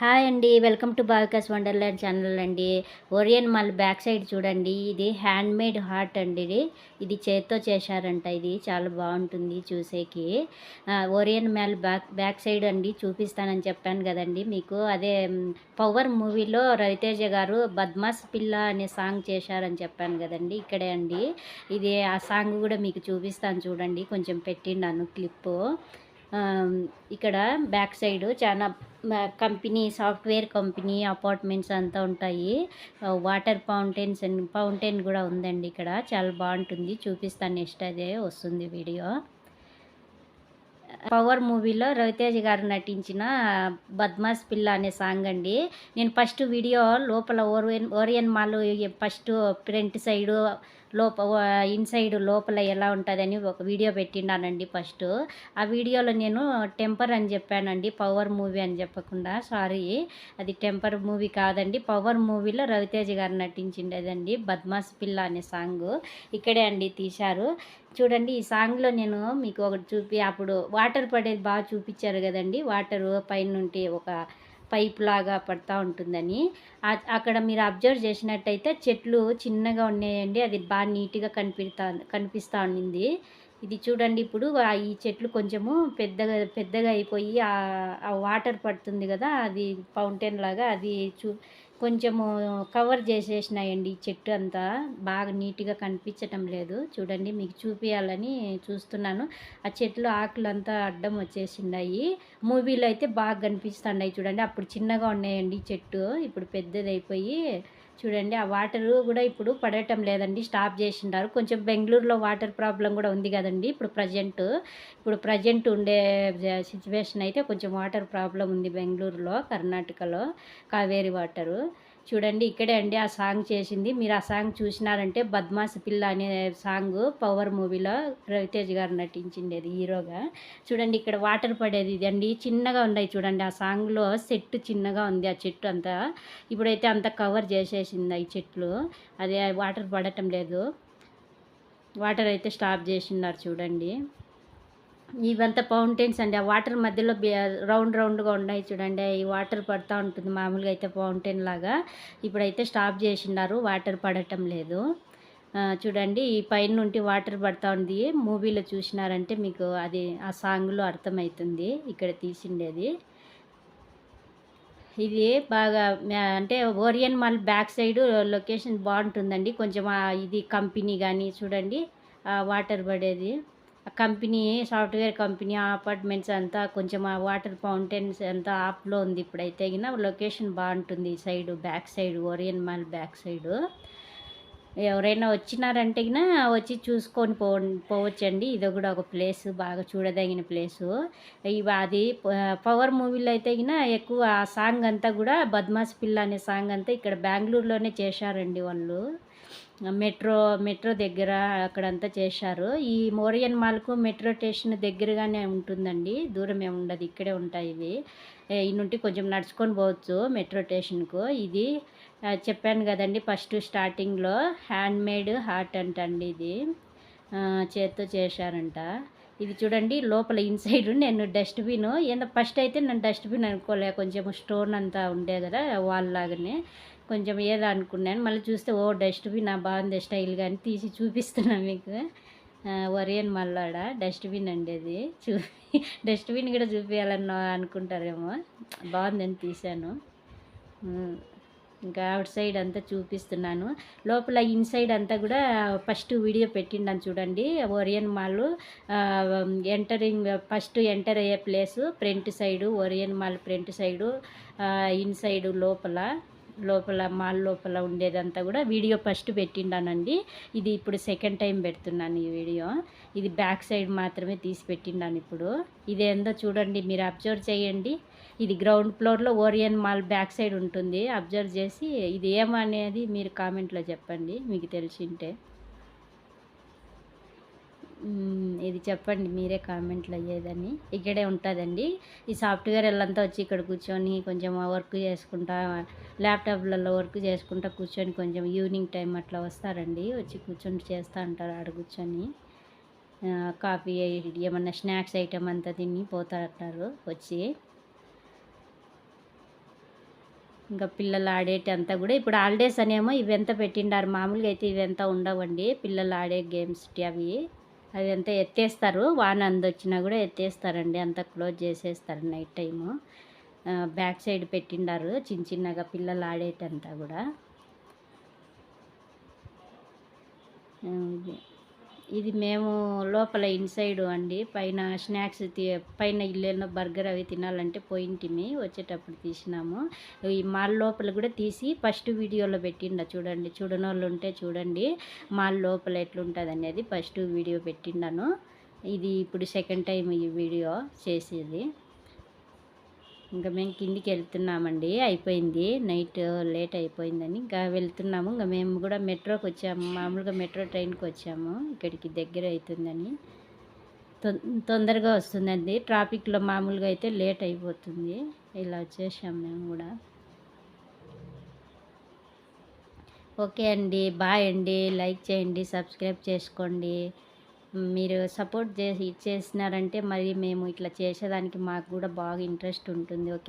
Hi అండి. Welcome to భావికాస్ wonderland channel అండి. Orion mall back side చూడండి. ఇది హ్యాండ్‌మేడ్ హార్ట్ అండి ఇది చేత్తో చేశారంట. ఇది చాలా బావుంటుంది చూసేకి. ఓరియన్ మాల్ బ్యాక్ సైడ్ అండి చూపిస్తానని చెప్పాను గదండీ మీకు. అదే 'పవర్' మూవీలో రవితేజ గారు 'బద్మాస్ పిల్ల' అనే సాంగ్ చేశారని చెప్పాను గదండీ. ఇక్కడే అండి. ఇది ఆ సాంగ్ గూడా మీకు చూపిస్తాను చూడండి. కొంచెం పెట్టిన్నాను క్లిప్పు. ఇక్కడ బ్యాక్ సైడు చాలా కంపెనీ, సాఫ్ట్‌వేర్ కంపెనీ, అపార్ట్మెంట్స్ అంతా ఉంటాయి. వాటర్ ఫౌంటైన్ గూడా ఉందండి ఇక్కడ. చాలా బావుంటుంది. చూపిస్తాను నెక్స్ట్ అదే వస్తుంది వీడియో. 'పవర్' మూవీలో రవితేజ గారు నటించిన 'బద్మాస్ పిల్ల' అనే సాంగ్ అండి. నేను ఫస్ట్ వీడియో లోపల Orion mall first front side inside లోపల ఎలా ఉంటుందని ఒక వీడియో పెట్టినానండి ఫస్ట్. ఆ వీడియోలో నేను టెంపర్ అని చెప్పానండి, 'పవర్' మూవీ అని చెప్పకుండా. సారీ, అది టెంపర్ మూవీ కాదండి. 'పవర్' మూవీలో రవితేజ గారు నటించిండేదండి 'బద్మాస్ పిల్ల' అనే సాంగు. ఇక్కడే అండి తీశారు. చూడండి ఈ సాంగ్లో నేను మీకు ఒకటి అప్పుడు వాటర్ పడేది బాగా చూపించారు కదండి. వాటరు పైనుండి ఒక పైప్ లాగా పడతా ఉంటుందని. అక్కడ మీరు అబ్జర్వ్ చేసినట్టయితే చెట్లు చిన్నగా ఉన్నాయండి. అది బాగా నీట్గా కనిపిస్తూ ఉండింది. ఇది చూడండి ఇప్పుడు ఈ చెట్లు కొంచెము పెద్దగా పెద్దగా అయిపోయి ఆ వాటర్ పడుతుంది కదా, అది ఫౌంటైన్ లాగా అది కొంచెము కవర్ చేసేసినాయండి. ఈ చెట్టు అంతా బాగా నీట్గా కనిపించటం లేదు. చూడండి మీకు చూపించాలని చూస్తున్నాను. ఆ చెట్లు ఆకులంతా అడ్డం వచ్చేసినాయి. మూవీలో అయితే బాగా కనిపిస్తున్నాయి చూడండి. అప్పుడు చిన్నగా ఉన్నాయండి చెట్టు, ఇప్పుడు పెద్దదైపోయి చూడండి. ఆ వాటరు కూడా ఇప్పుడు పడటం లేదండి, స్టాప్ చేసిండారు. కొంచెం బెంగళూరులో వాటర్ ప్రాబ్లం కూడా ఉంది కదండి ఇప్పుడు ప్రజెంట్ ఉండే సిచ్యువేషన్ అయితే కొంచెం వాటర్ ప్రాబ్లం ఉంది బెంగళూరులో, కర్ణాటకలో కావేరీ వాటరు. చూడండి ఇక్కడే అండి ఆ సాంగ్ చేసింది. మీరు ఆ సాంగ్ చూసినారంటే 'బద్మాస్ పిల్ల' అనే సాంగ్ 'పవర్' మూవీలో రవితేజ్ గారు నటించిండేది హీరోగా. చూడండి ఇక్కడ వాటర్ పడేది ఇది అండి, చిన్నగా ఉన్నాయి చూడండి. ఆ సాంగ్లో సెట్ చిన్నగా ఉంది, ఆ చెట్టు అంతా. ఇప్పుడైతే అంతా కవర్ చేసేసింది ఈ చెట్లు. అదే వాటర్ పడటం లేదు. వాటర్ అయితే స్టాప్ చేసినారు చూడండి. ఇవంతా ఫౌంటైన్స్ అండి. ఆ వాటర్ మధ్యలో రౌండ్ రౌండ్గా ఉన్నాయి చూడండి. ఈ వాటర్ పడుతూ ఉంటుంది మామూలుగా అయితే ఫౌంటైన్ లాగా. ఇప్పుడైతే స్టాప్ చేసినారు, వాటర్ పడటం లేదు. చూడండి ఈ పైన నుండి వాటర్ పడుతూ ఉంది. మూవీలో చూసినారంటే మీకు అది ఆ సాంగ్లో అర్థమవుతుంది ఇక్కడ తీసిండేది. ఇది బాగా అంటే Orion mall back side location బాగుంటుందండి. కొంచెం ఇది కంపెనీ కానీ చూడండి వాటర్ పడేది. ఆ కంపెనీ, సాఫ్ట్‌వేర్ కంపెనీ, అపార్ట్మెంట్స్ అంతా కొంచెం ఆ వాటర్ ఫౌంటైన్స్ అంతా ఆఫ్‌లో ఉంది. ఇప్పుడైతే లొకేషన్ బాగుంటుంది ఈ side, back side Orion mall back side. ఎవరైనా వచ్చినారంటే వచ్చి చూసుకొని పోవచ్చండి. ఇది కూడా ఒక ప్లేస్, బాగా చూడదగిన ప్లేసు. అది 'పవర్' మూవీలో అయితే ఎక్కువ ఆ సాంగ్ అంతా కూడా 'బద్మాస్ పిల్ల' అనే సాంగ్ అంతా ఇక్కడ బెంగుళూరులోనే చేశారండి వాళ్ళు. మెట్రో దగ్గర అక్కడంతా చేశారు. ఈ ఓరియన్ మాల్‌కు మెట్రో స్టేషన్ దగ్గరగానే ఉంటుందండి. దూరం ఏమి ఉండదు, ఇక్కడే ఉంటాయి ఇవి. ఈ నుండి కొంచెం నడుచుకొని పోవచ్చు మెట్రో స్టేషన్‌కు. ఇది చెప్పాను కదండి ఫస్ట్ స్టార్టింగ్‌లో హ్యాండ్‌మేడ్ హార్ట్ అంటండి ఇది. చేత్తో చేశారంట. ఇది చూడండి లోపల ఇన్సైడ్ నేను డస్ట్‌బిన్ ఏందో ఫస్ట్ అయితే నేను డస్ట్‌బిన్ అనుకోలే, కొంచెం స్టోన్ అంతా ఉండే కదా వాల్ లాగానే, కొంచెం ఏదో అనుకున్నాను. మళ్ళీ చూస్తే ఓ డస్ట్‌బిన్ బాగుంది స్టైల్‌గా అని తీసి చూపిస్తున్నా మీకు. ఒరియన్ మాల్‌లో డస్ట్‌బిన్ అండి అది. డస్ట్‌బిన్ కూడా చూపియాలని అనుకుంటారేమో, బాగుందని తీశాను. ఇంకా అవుట్ సైడ్ అంతా చూపిస్తున్నాను. లోపల ఇన్సైడ్ అంతా కూడా ఫస్ట్ వీడియో పెట్టిండాను చూడండి. ఓరియన్ మాల్ ఫస్ట్ ఎంటర్ అయ్యే place front side, Orion mall front side, inside లోపల మాల్ లోపల ఉండేదంతా కూడా వీడియో ఫస్ట్ పెట్టిండానండి. ఇది ఇప్పుడు సెకండ్ టైం పెడుతున్నాను ఈ వీడియో. ఇది బ్యాక్ సైడ్ మాత్రమే తీసి పెట్టిండాను ఇప్పుడు. ఇదేందో చూడండి, మీరు అబ్జర్వ్ చేయండి. ఇది గ్రౌండ్ ఫ్లోర్లో ఓరియన్ మాల్ బ్యాక్ సైడ్ ఉంటుంది. అబ్జర్వ్ చేసి ఇది ఏమనేది మీరు కామెంట్లో చెప్పండి మీకు తెలిసింటే. ఇది చెప్పండి మీరే కామెంట్లో అయ్యేదని. ఇక్కడే ఉంటుందండి ఈ సాఫ్ట్‌వేర్ వాళ్ళంతా వచ్చి ఇక్కడ కూర్చొని కొంచెం వర్క్ చేసుకుంటా, ల్యాప్టాప్లలో వర్క్ చేసుకుంటా కూర్చొని కొంచెం ఈవినింగ్ టైం అట్లా వస్తారండి. వచ్చి కూర్చొని చేస్తూ ఉంటారు ఆడ కూర్చొని. కాఫీ ఏమన్నా స్నాక్స్ ఐటమ్ అంతా తిని పోతా ఉంటారు వచ్చి. ఇంకా పిల్లలు ఆడేటి అంతా కూడా ఇప్పుడు హాలిడేస్ అనేమో ఇవంతా పెట్టిండారు. మామూలుగా అయితే ఇవంతా ఉండవండి పిల్లలు ఆడే గేమ్స్ అవి. అవి అంతా ఎత్తేస్తారు. వాన అందొచ్చినా కూడా ఎత్తేస్తారండి. అంతా క్లోజ్ చేసేస్తారు నైట్ టైము. బ్యాక్ సైడ్ పెట్టిండారు చిన్న చిన్నగా పిల్లలు ఆడేటంతా కూడా. ఇది మేము లోపల ఇన్సైడ్ అండి. పైన స్నాక్స్ పైన ఇల్లేనో బర్గర్ అవి తినాలంటే పోయింటిమి, వచ్చేటప్పుడు తీసినాము. ఈ మాల్ లోపల కూడా తీసి ఫస్ట్ వీడియోలో పెట్టిండ చూడండి. చూడనోళ్ళు ఉంటే చూడండి మాల్ లోపల ఎట్లుంటుంది అనేది ఫస్ట్ వీడియో పెట్టిండాను. ఇది ఇప్పుడు సెకండ్ టైం ఈ వీడియో చేసేది. ఇంకా మేము కిందికి వెళ్తున్నామండి. అయిపోయింది నైట్, లేట్ అయిపోయిందని ఇంకా వెళ్తున్నాము. ఇంకా మేము కూడా మెట్రోకి వచ్చాము. మామూలుగా మెట్రో ట్రైన్కి వచ్చాము. ఇక్కడికి దగ్గర అవుతుందని, తొందరగా వస్తుందండి. ట్రాఫిక్లో మామూలుగా అయితే లేట్ అయిపోతుంది. ఇలా వచ్చేసాము మేము కూడా. ఓకే అండి, బాయ్ అండి. లైక్ చేయండి, సబ్స్క్రైబ్ చేసుకోండి. మీరు సపోర్ట్ చేసినారంటే మరి మేము ఇట్లా చేసేదానికి మాకు కూడా బాగా ఇంట్రెస్ట్ ఉంటుంది. ఓకే.